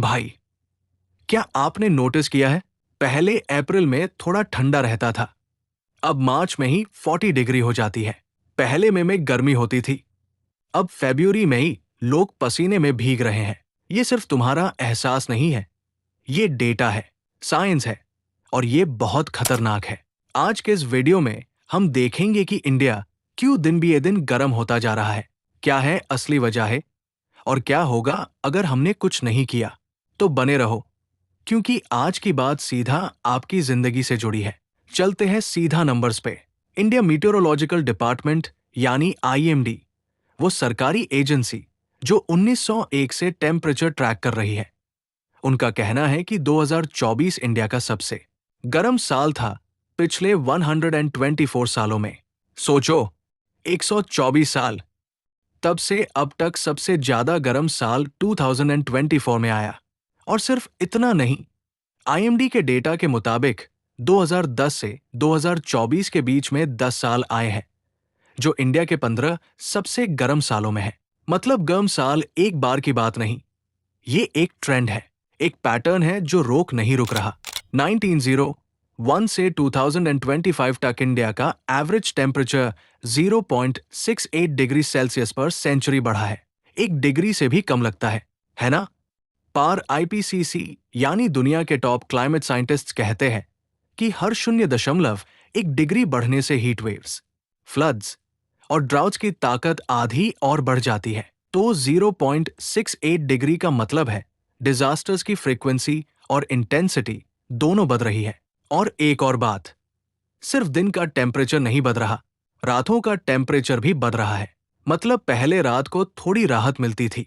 भाई, क्या आपने नोटिस किया है? पहले अप्रैल में थोड़ा ठंडा रहता था, अब मार्च में ही 40 डिग्री हो जाती है। पहले मई में गर्मी होती थी, अब फरवरी में ही लोग पसीने में भीग रहे हैं। ये सिर्फ तुम्हारा एहसास नहीं है, ये डेटा है, साइंस है, और ये बहुत खतरनाक है। आज के इस वीडियो में हम देखेंगे कि इंडिया क्यों दिन बे दिन गर्म होता जा रहा है, क्या है असली वजह है, और क्या होगा अगर हमने कुछ नहीं किया। तो बने रहो, क्योंकि आज की बात सीधा आपकी जिंदगी से जुड़ी है। चलते हैं सीधा नंबर्स पे। इंडिया मीटेरोलॉजिकल डिपार्टमेंट यानी आईएमडी, वो सरकारी एजेंसी जो 1901 से टेम्परेचर ट्रैक कर रही है, उनका कहना है कि 2024 इंडिया का सबसे गर्म साल था पिछले 124 सालों में। सोचो, 124 साल, तब से अब तक सबसे ज्यादा गर्म साल 2024 में आया। और सिर्फ इतना नहीं, आईएमडी के डेटा के मुताबिक 2010 से 2024 के बीच में 10 साल आए हैं, जो इंडिया के 15 सबसे गर्म सालों में है। मतलब गर्म साल एक बार की बात नहीं, ये एक ट्रेंड है, एक पैटर्न है जो नहीं रुक रहा। 1901 से 2025 तक इंडिया का एवरेज टेम्परेचर 0.68 डिग्री सेल्सियस पर सेंचुरी बढ़ा है। 1 डिग्री से भी कम लगता है ना? पार आईपीसीसी यानी दुनिया के टॉप क्लाइमेट साइंटिस्ट्स कहते हैं कि हर 0.1 डिग्री बढ़ने से हीट वेव्स, फ्लड्स और ड्राउट्स की ताकत आधी और बढ़ जाती है। तो 0.68 डिग्री का मतलब है डिजास्टर्स की फ्रीक्वेंसी और इंटेंसिटी दोनों बढ़ रही है। और एक और बात, सिर्फ दिन का टेम्परेचर नहीं बढ़ रहा, रातों का टेम्परेचर भी बढ़ रहा है। मतलब पहले रात को थोड़ी राहत मिलती थी,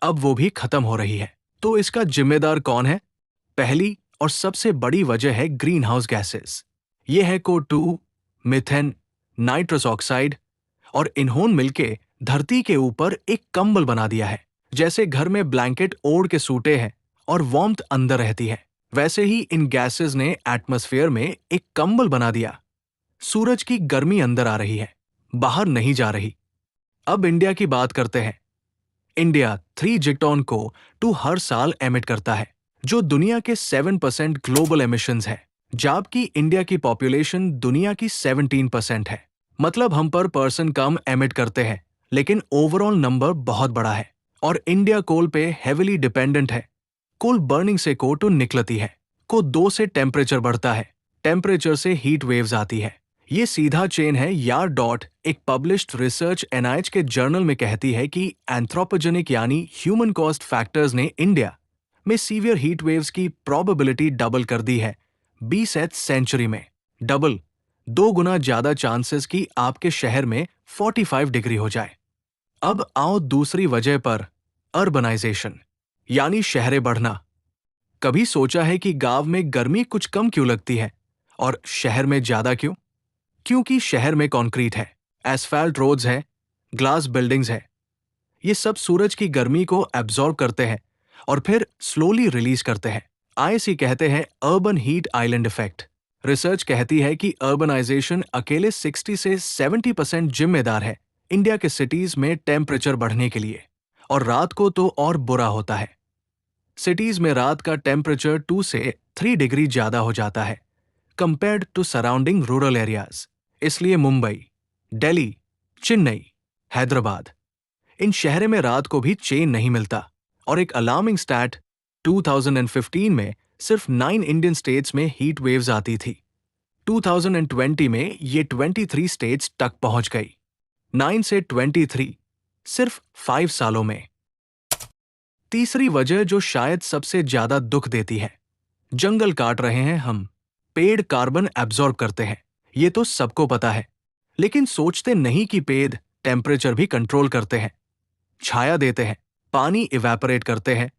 अब वो भी खत्म हो रही है। तो इसका जिम्मेदार कौन है? पहली और सबसे बड़ी वजह है ग्रीन हाउस गैसेस। ये है CO2, मीथेन, नाइट्रस ऑक्साइड, और इन्होंने मिलके धरती के ऊपर एक कंबल बना दिया है। जैसे घर में ब्लैंकेट ओढ़ के सूते हैं और वार्मथ अंदर रहती है, वैसे ही इन गैसेस ने एटमॉस्फेयर में एक कंबल बना दिया। सूरज की गर्मी अंदर आ रही है, बाहर नहीं जा रही। अब इंडिया की बात करते हैं। इंडिया 3 जिक्टॉन को 2 हर साल एमिट करता है, जो दुनिया के 7% ग्लोबल एमिशंस है, जबकि इंडिया की पॉपुलेशन दुनिया की 17% है। मतलब हम पर पर्सन कम एमिट करते हैं, लेकिन ओवरऑल नंबर बहुत बड़ा है। और इंडिया कोल पे हेविली डिपेंडेंट है। कोल बर्निंग से CO2 निकलती है, को2 से टेम्परेचर बढ़ता है, टेम्परेचर से हीट वेव्स आती है। ये सीधा चेन है यार। एक पब्लिश्ड रिसर्च एनआईएच के जर्नल में कहती है कि एंथ्रोपोजेनिक यानी ह्यूमन कॉस्ट फैक्टर्स ने इंडिया में सीवियर हीट वेव्स की प्रोबेबिलिटी डबल कर दी है 20th सेंचुरी में। डबल, 2 गुना ज्यादा चांसेस कि आपके शहर में 45 डिग्री हो जाए। अब आओ दूसरी वजह पर, अर्बनाइजेशन यानी शहरें बढ़ना। कभी सोचा है कि गांव में गर्मी कुछ कम क्यों लगती है और शहर में ज्यादा क्यों? क्योंकि शहर में कंक्रीट है, एस्फाल्ट रोड्स है, ग्लास बिल्डिंग्स है। ये सब सूरज की गर्मी को एब्जॉर्ब करते हैं और फिर स्लोली रिलीज करते हैं। आईएससी कहते हैं urban heat island effect. Research कहती है कि अर्बनाइजेशन अकेले 60 से 70% जिम्मेदार है इंडिया के सिटीज में टेम्परेचर बढ़ने के लिए। और रात को तो और बुरा होता है। सिटीज में रात का टेम्परेचर 2 से 3 डिग्री ज्यादा हो जाता है compared to surrounding rural areas. इसलिए मुंबई, दिल्ली, चेन्नई, हैदराबाद, इन शहरों में रात को भी चैन नहीं मिलता। और एक अलार्मिंग स्टैट, 2015 में सिर्फ 9 इंडियन स्टेट्स में हीट वेव्स आती थी। 2020 में ये 23 स्टेट्स तक पहुंच गई। 9 से 23, सिर्फ 5 सालों में। तीसरी वजह जो शायद सबसे ज्यादा दुख देती है, जंगल काट रहे हैं हम। पेड़ कार्बन एब्जॉर्ब करते हैं, ये तो सबको पता है, लेकिन सोचते नहीं कि पेड़ टेम्परेचर भी कंट्रोल करते हैं, छाया देते हैं, पानी इवेपोरेट करते हैं,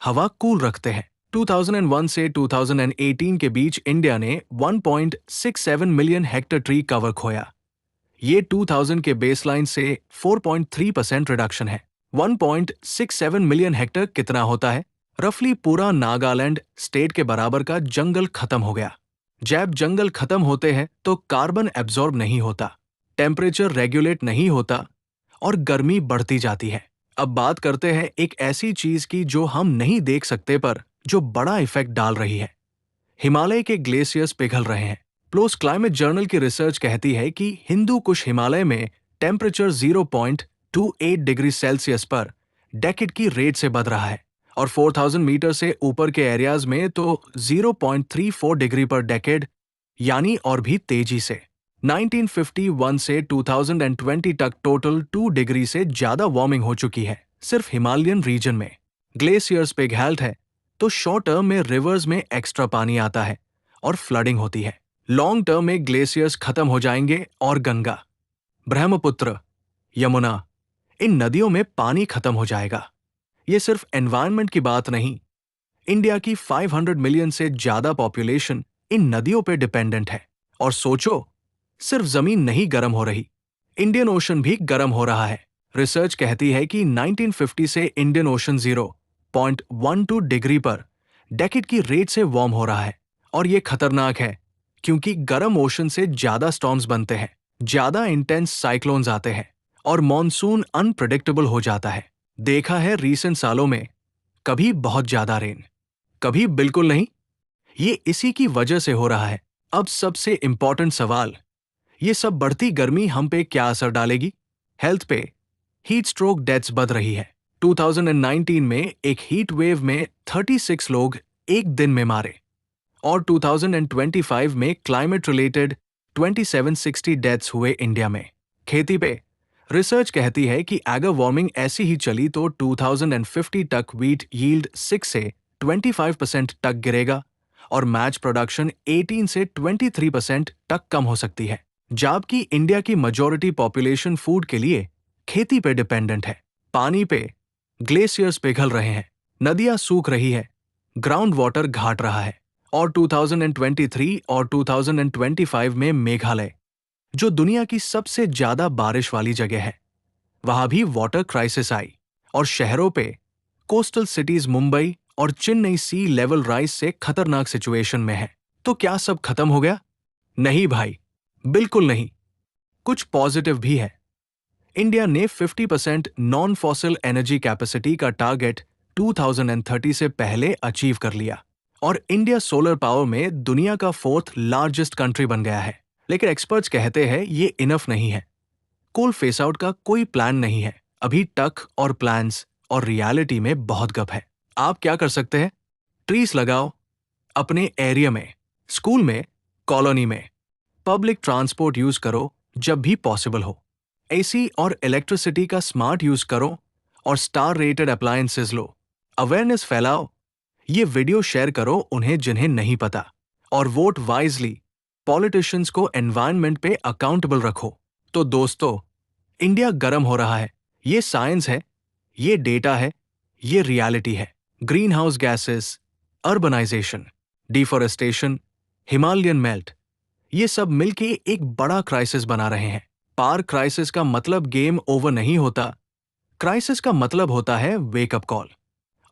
हवा कूल रखते हैं। 2001 से 2018 के बीच इंडिया ने 1.67 मिलियन हेक्टर ट्री कवर खोया। ये 2000 के बेसलाइन से 4.3% रिडक्शन है। 1.67 मिलियन हेक्टर कितना होता है? रफली पूरा नागालैंड स्टेट के बराबर का जंगल खत्म हो गया। जब जंगल खत्म होते हैं तो कार्बन एब्जॉर्ब नहीं होता, टेम्परेचर रेगुलेट नहीं होता और गर्मी बढ़ती जाती है। अब बात करते हैं एक ऐसी चीज की जो हम नहीं देख सकते पर जो बड़ा इफेक्ट डाल रही है। हिमालय के ग्लेशियर्स पिघल रहे हैं। प्लोस क्लाइमेट जर्नल की रिसर्च कहती है कि हिंदू कुश हिमालय में टेम्परेचर 0.28 डिग्री सेल्सियस पर डेकेड की रेट से बढ़ रहा है और 4000 मीटर से ऊपर के एरियाज में तो 0.34 डिग्री पर डेकेड, यानी और भी तेजी से। 1951 से 2020 तक टोटल 2 डिग्री से ज्यादा वार्मिंग हो चुकी है सिर्फ हिमालयन रीजन में। ग्लेशियर्स पिघलते हैं तो शॉर्ट टर्म में रिवर्स में एक्स्ट्रा पानी आता है और फ्लडिंग होती है। लॉन्ग टर्म में ग्लेशियर्स खत्म हो जाएंगे और गंगा, ब्रह्मपुत्र, यमुना, इन नदियों में पानी खत्म हो जाएगा। ये सिर्फ एनवायरनमेंट की बात नहीं, इंडिया की 500 मिलियन से ज्यादा पॉपुलेशन इन नदियों पे डिपेंडेंट है। और सोचो, सिर्फ जमीन नहीं गर्म हो रही, इंडियन ओशन भी गर्म हो रहा है। रिसर्च कहती है कि 1950 से इंडियन ओशन 0.12 डिग्री पर डेकेड की रेट से वार्म हो रहा है और ये खतरनाक है क्योंकि गर्म ओशन से ज्यादा स्टॉर्म्स बनते हैं, ज्यादा इंटेंस साइक्लोन्स आते हैं और मॉनसून अनप्रेडिक्टेबल हो जाता है। देखा है रीसेंट सालों में, कभी बहुत ज्यादा रेन, कभी बिल्कुल नहीं। ये इसी की वजह से हो रहा है। अब सबसे इंपॉर्टेंट सवाल, ये सब बढ़ती गर्मी हम पे क्या असर डालेगी? हेल्थ पे। हीट स्ट्रोक डेथ्स बढ़ रही है। 2019 में एक हीट वेव में 36 लोग एक दिन में मारे और 2025 में क्लाइमेट रिलेटेड 2760 डेथ्स हुए इंडिया में। खेती पे रिसर्च कहती है कि अगर वार्मिंग ऐसी ही चली तो 2050 तक व्हीट यील्ड 6 से 25% तक गिरेगा और मैच प्रोडक्शन 18 से 23% तक कम हो सकती है। जबकि इंडिया की मेजॉरिटी पॉपुलेशन फूड के लिए खेती पे डिपेंडेंट है। पानी पे ग्लेशियर्स पिघल रहे हैं, नदियां सूख रही है, ग्राउंड वाटर घाट रहा है और 2023 और 2025 में मेघालय, जो दुनिया की सबसे ज्यादा बारिश वाली जगह है, वहां भी वाटर क्राइसिस आई और शहरों पे कोस्टल सिटीज मुंबई और चेन्नई सी लेवल राइज से खतरनाक सिचुएशन में है। तो क्या सब खत्म हो गया? नहीं भाई, बिल्कुल नहीं। कुछ पॉजिटिव भी है। इंडिया ने 50% नॉन फॉसिल एनर्जी कैपेसिटी का टारगेट 2030 से पहले अचीव कर लिया और इंडिया सोलर पावर में दुनिया का 4th लार्जेस्ट कंट्री बन गया है। लेकिन एक्सपर्ट्स कहते हैं ये इनफ नहीं है। कोल फेस आउट का कोई प्लान नहीं है। अभी टक और प्लान्स और रियलिटी में बहुत गप है। आप क्या कर सकते हैं? ट्रीज लगाओ अपने एरिया में, स्कूल में, कॉलोनी में। पब्लिक ट्रांसपोर्ट यूज करो जब भी पॉसिबल हो। एसी और इलेक्ट्रिसिटी का स्मार्ट यूज करो और स्टार रेटेड अप्लायंसेस लो। अवेयरनेस फैलाओ। ये वीडियो शेयर करो उन्हें जिन्हें नहीं पता और वोट वाइजली। पॉलिटिशियंस को एनवायरनमेंट पे अकाउंटेबल रखो। तो दोस्तों, इंडिया गर्म हो रहा है, ये साइंस है, ये डेटा है, ये रियलिटी है। Greenhouse gases, urbanisation, deforestation, Himalayan melt, ये सब मिलके एक बड़ा क्राइसिस बना रहे हैं। पार क्राइसिस का मतलब गेम ओवर नहीं होता। क्राइसिस का मतलब होता है वेकअप कॉल।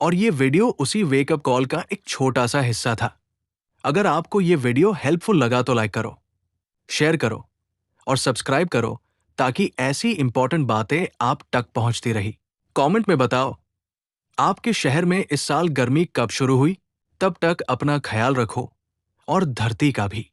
और ये वीडियो उसी वेकअप कॉल का एक छोटा सा हिस्सा था। अगर आपको ये वीडियो हेल्पफुल लगा तो लाइक करो, शेयर करो और सब्सक्राइब करो ताकि ऐसी इंपॉर्टेंट बातें आप तक पहुंचती रही। कमेंट में बताओ आपके शहर में इस साल गर्मी कब शुरू हुई। तब तक अपना ख्याल रखो और धरती का भी।